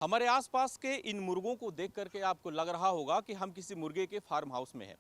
हमारे आसपास के इन मुर्गों को देख करके आपको लग रहा होगा कि हम किसी मुर्गे के फार्म हाउस में हैं।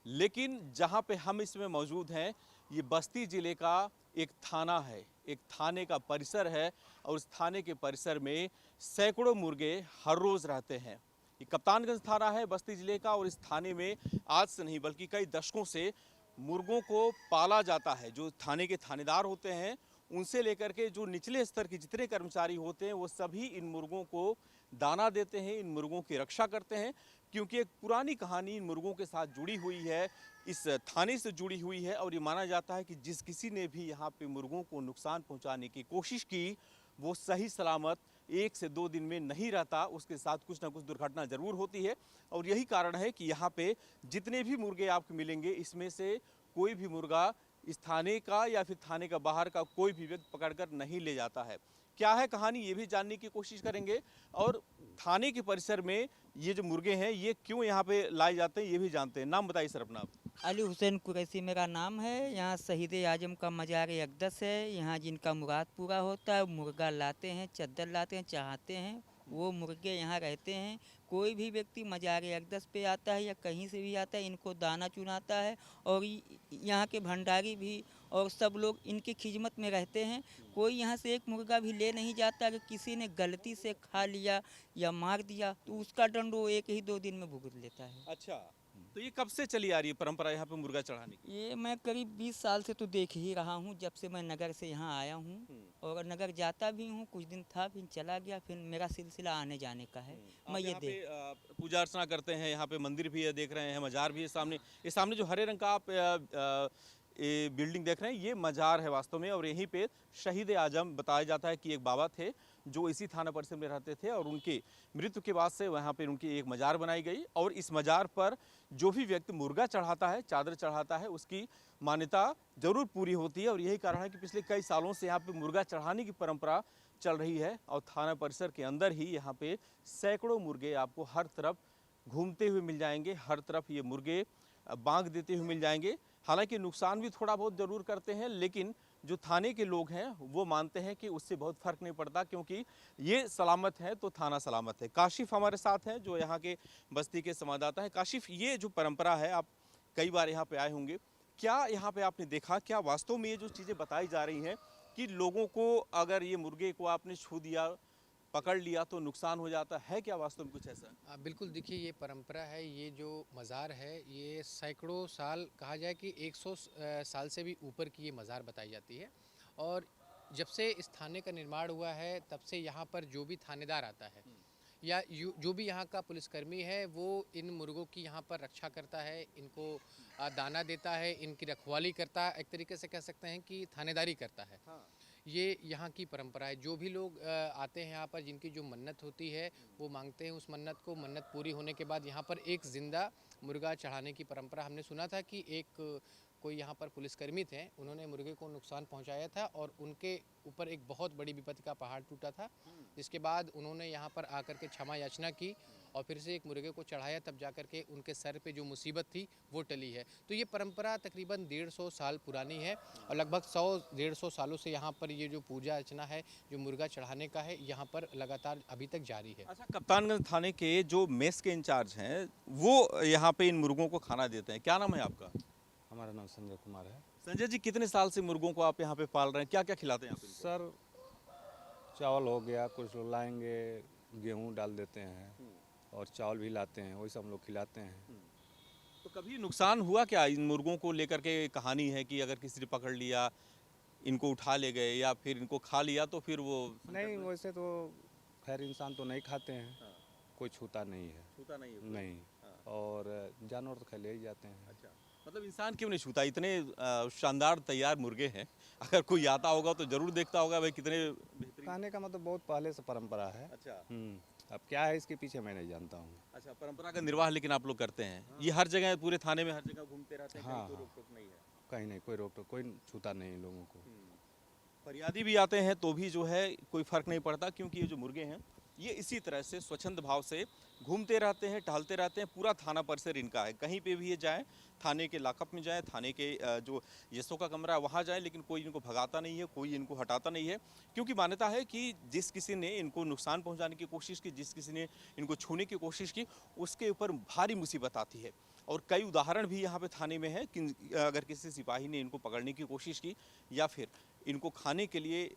लेकिन जहां पे हम इसमें मौजूद हैं, ये बस्ती जिले का एक थाना है, एक थाने का परिसर है और उस थाने के परिसर में सैकड़ों मुर्गे हर रोज रहते हैं। ये कप्तानगंज थाना है बस्ती जिले का और इस थाने में आज से नहीं बल्कि कई दशकों से मुर्गों को पाला जाता है। जो थाने के थानेदार होते हैं उनसे लेकर के जो निचले स्तर के जितने कर्मचारी होते हैं वो सभी इन मुर्गों को दाना देते हैं, इन मुर्गों की रक्षा करते हैं। क्योंकि एक पुरानी कहानी इन मुर्गों के साथ जुड़ी हुई है, इस थाने से जुड़ी हुई है और ये माना जाता है कि जिस किसी ने भी यहाँ पे मुर्गों को नुकसान पहुँचाने की कोशिश की वो सही सलामत 1 से 2 दिन में नहीं रहता, उसके साथ कुछ ना कुछ दुर्घटना जरूर होती है। और यही कारण है कि यहाँ पे जितने भी मुर्गे आपको मिलेंगे इसमें से कोई भी मुर्गा इस थाने का या फिर थाने का बाहर का कोई भी व्यक्ति पकड़कर नहीं ले जाता है। क्या है कहानी ये भी जानने की कोशिश करेंगे और थाने के परिसर में ये जो मुर्गे हैं ये क्यों यहाँ पे लाए जाते हैं ये भी जानते हैं। नाम बताइए सर अपना आप। अली हुसैन कुरैशी मेरा नाम है। यहाँ शहीद आजम का मज़ार अक़दस है। यहाँ जिनका मुराद पूरा होता है मुर्गा लाते हैं, चद्दर लाते हैं, चाहते हैं वो मुर्गे यहाँ रहते हैं। कोई भी व्यक्ति मज़ार अक़दस पे आता है या कहीं से भी आता है इनको दाना चुनाता है और यहाँ के भंडारी भी और सब लोग इनकी खिदमत में रहते हैं। कोई यहाँ से एक मुर्गा भी ले नहीं जाता। अगर किसी ने गलती से खा लिया या मार दिया तो उसका दंड वो 1 ही 2 दिन में भुगत लेता है। अच्छा, तो ये कब से चली आ रही है परंपरा यहाँ पे मुर्गा चढ़ाने की? ये मैं करीब 20 साल से तो देख ही रहा हूँ, जब से मैं नगर से यहाँ आया हूँ। और नगर जाता भी हूँ, कुछ दिन था फिर चला गया, फिर मेरा सिलसिला आने जाने का है। मैं आप ये यहाँ पे देख पूजा अर्चना करते हैं, यहाँ पे मंदिर भी है देख रहे हैं, मजार भी है सामने। ये सामने जो हरे रंग का आप ये बिल्डिंग देख रहे हैं ये मजार है वास्तव में। और यहीं पे शहीद आजम बताया जाता है कि एक बाबा थे जो इसी थाना परिसर में रहते थे और उनकी मृत्यु के बाद से वहाँ पे उनकी एक मजार बनाई गई। और इस मजार पर जो भी व्यक्ति मुर्गा चढ़ाता है, चादर चढ़ाता है, उसकी मान्यता जरूर पूरी होती है। और यही कारण है कि पिछले कई सालों से यहाँ पे मुर्गा चढ़ाने की परंपरा चल रही है। और थाना परिसर के अंदर ही यहाँ पे सैकड़ों मुर्गे आपको हर तरफ घूमते हुए मिल जाएंगे, हर तरफ ये मुर्गे बांग देते हुए मिल जाएंगे। हालांकि नुकसान भी थोड़ा बहुत ज़रूर करते हैं, लेकिन जो थाने के लोग हैं वो मानते हैं कि उससे बहुत फ़र्क नहीं पड़ता क्योंकि ये सलामत है तो थाना सलामत है। काशिफ़ हमारे साथ हैं जो यहाँ के बस्ती के संवाददाता हैं। काशिफ़, ये जो परंपरा है, आप कई बार यहाँ पे आए होंगे, क्या यहाँ पे आपने देखा, क्या वास्तव में ये जो चीज़ें बताई जा रही हैं कि लोगों को अगर ये मुर्गे को आपने छू दिया, पकड़ लिया तो नुकसान हो जाता है, क्या वास्तव में कुछ ऐसा? बिल्कुल देखिए, ये परंपरा है। ये जो मज़ार है ये सैकड़ों साल, कहा जाए कि 100 साल से भी ऊपर की ये मज़ार बताई जाती है। और जब से इस थाने का निर्माण हुआ है तब से यहाँ पर जो भी थानेदार आता है या जो भी यहाँ का पुलिसकर्मी है वो इन मुर्गों की यहाँ पर रक्षा करता है, इनको दाना देता है, इनकी रखवाली करता है, एक तरीके से कह सकते हैं कि थानेदारी करता है। ये यहाँ की परंपरा है। जो भी लोग आते हैं यहाँ पर, जिनकी जो मन्नत होती है वो मांगते हैं, उस मन्नत को, मन्नत पूरी होने के बाद यहाँ पर एक ज़िंदा मुर्गा चढ़ाने की परंपरा। हमने सुना था कि एक कोई यहाँ पर पुलिसकर्मी थे, उन्होंने मुर्गे को नुकसान पहुँचाया था और उनके ऊपर एक बहुत बड़ी विपत्ति का पहाड़ टूटा था, जिसके बाद उन्होंने यहाँ पर आकर के क्षमा याचना की और फिर से एक मुर्गे को चढ़ाया, तब जाकर के उनके सर पे जो मुसीबत थी वो टली है। तो ये परंपरा तकरीबन 150 साल पुरानी है और लगभग 100-150 सालों से यहाँ पर ये जो पूजा अर्चना है, जो मुर्गा चढ़ाने का है, यहाँ पर लगातार अभी तक जारी है। अच्छा, कप्तानगंज थाने के जो मेस के इंचार्ज हैं वो यहाँ पे इन मुर्गों को खाना देते हैं, क्या नाम है आपका? हमारा नाम संजय कुमार है। संजय जी, कितने साल से मुर्गों को आप यहाँ पे पाल रहे हैं, क्या क्या खिलाते हैं आप इनको? सर, चावल हो गया, कुछ लोग लाएंगे, गेहूं डाल देते हैं और चावल भी लाते हैं, वही सब हम लोग खिलाते हैं। तो कभी नुकसान हुआ क्या इन मुर्गों को लेकर के? कहानी है कि अगर किसी ने पकड़ लिया, इनको उठा ले गए या फिर इनको खा लिया तो फिर वो नहीं, वैसे तो खैर इंसान तो नहीं खाते हैं। हाँ। कोई छूता नहीं है। छूता नहीं है कोई? नहीं। हाँ। और जानवर तो खैर ले ही जाते हैं। अच्छा, मतलब इंसान क्यों नहीं छूता? इतने शानदार तैयार मुर्गे हैं, अगर कोई आता होगा तो जरूर देखता होगा भाई कितने बेहतरीन। कहने का मतलब बहुत पहले से परंपरा है। अच्छा। अब क्या है इसके पीछे मैं नहीं जानता हूँ। अच्छा, परंपरा का निर्वाह लेकिन आप लोग करते हैं। ये हर जगह, पूरे थाने में हर जगह घूमते रहते हैं, हाँ, कहीं कोई हाँ। रोक टोक नहीं है? कहीं नहीं, कोई रोक टोक, कोई छूता नहीं लोगों को। फरियादी भी आते हैं तो भी जो है कोई फर्क नहीं पड़ता क्योंकि ये जो मुर्गे हैं ये इसी तरह से स्वच्छंद भाव से घूमते रहते हैं, टहलते रहते हैं। पूरा थाना परिसर इनका है, कहीं पे भी ये जाएं, थाने के लॉकअप में जाएं, थाने के जो एसओ का कमरा है वहाँ जाएं, लेकिन कोई इनको भगाता नहीं है, कोई इनको हटाता नहीं है, क्योंकि मान्यता है कि जिस किसी ने इनको नुकसान पहुँचाने की कोशिश की, जिस किसी ने इनको छूने की कोशिश की, उसके ऊपर भारी मुसीबत आती है। और कई उदाहरण भी यहाँ पे थाने में है कि अगर किसी सिपाही ने इनको पकड़ने की कोशिश की या फिर इनको खाने के लिए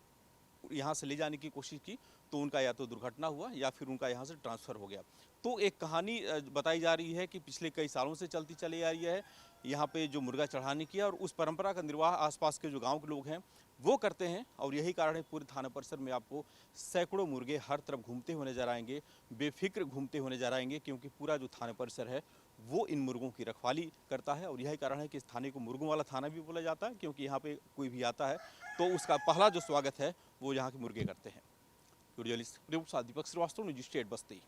यहाँ से ले जाने की कोशिश की, तो उनका या तो दुर्घटना हुआ या फिर उनका यहाँ से ट्रांसफ़र हो गया। तो एक कहानी बताई जा रही है कि पिछले कई सालों से चलती चली आ रही है यहाँ पे जो मुर्गा चढ़ाने की, और उस परंपरा का निर्वाह आसपास के जो गांव के लोग हैं वो करते हैं। और यही कारण है पूरे थाना परिसर में आपको सैकड़ों मुर्गे हर तरफ घूमते हुए नजर आएंगे, बेफिक्र घूमते हुए नजर आएंगे, क्योंकि पूरा जो थाना परिसर है वो इन मुर्गों की रखवाली करता है। और यही कारण है कि इस थाने को मुर्गों वाला थाना भी बोला जाता है, क्योंकि यहाँ पे कोई भी आता है तो उसका पहला जो स्वागत है वो यहाँ के मुर्गे करते हैं। वीडियो जर्नलिस्ट दीपक श्रीवास्तव, न्यूज़ स्टेट बस्ती।